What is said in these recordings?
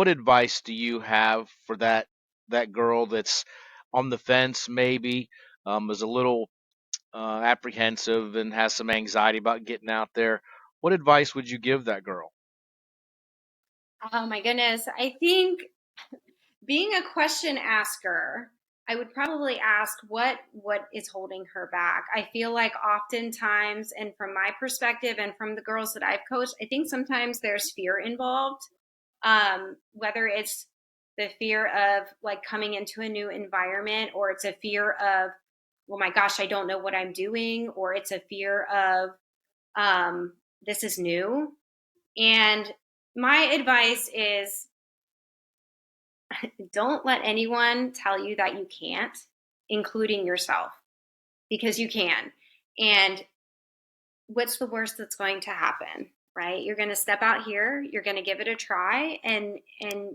what advice do you have for that girl that's on the fence, maybe is a little apprehensive and has some anxiety about getting out there? What advice would you give that girl? Oh my goodness. I think being a question asker, I would probably ask what is holding her back. I feel like oftentimes, and from my perspective and from the girls that I've coached, I think sometimes there's fear involved. Whether it's the fear of like coming into a new environment, or it's a fear of, well, my gosh, I don't know what I'm doing, or it's a fear of this is new. And my advice is don't let anyone tell you that you can't, including yourself, because you can. And what's the worst that's going to happen? Right? You're going to step out here, you're going to give it a try, and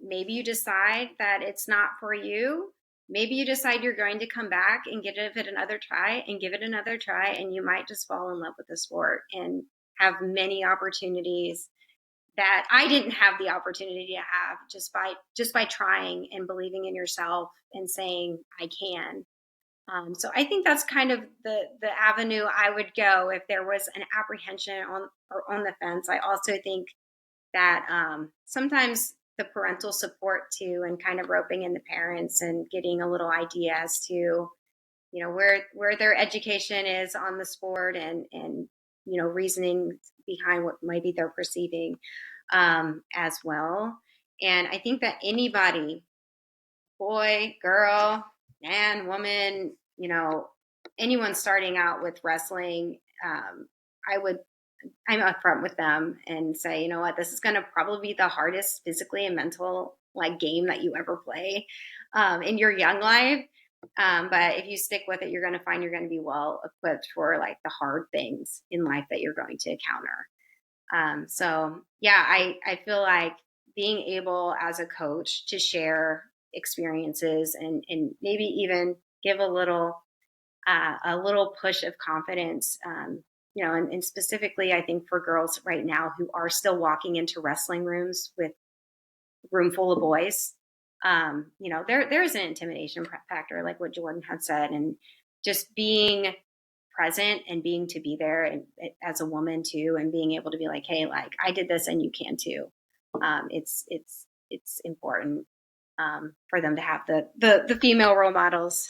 maybe you decide that it's not for you. Maybe you decide you're going to come back and give it another try and give it another try, and you might just fall in love with the sport and have many opportunities that I didn't have the opportunity to have just by trying and believing in yourself and saying I can. So I think that's kind of the avenue I would go if there was an apprehension on the fence. I also think that sometimes the parental support too, and kind of roping in the parents and getting a little idea as to where their education is on the sport, and reasoning behind what maybe they're perceiving as well. And I think that anybody, boy, girl, man, woman, anyone starting out with wrestling, I would, I'm upfront with them and say, you know what, this is going to probably be the hardest physically and mental like game that you ever play in your young life. But if you stick with it, you're going to find you're going to be well equipped for like the hard things in life that you're going to encounter. So yeah, I feel like being able as a coach to share experiences and maybe even give a little push of confidence, and specifically I think for girls right now who are still walking into wrestling rooms with room full of boys, there is an intimidation factor, like what Jordan had said, and just being present and being to be there and as a woman too, and being able to be like, hey, like I did this and you can too. It's important for them to have the female role models.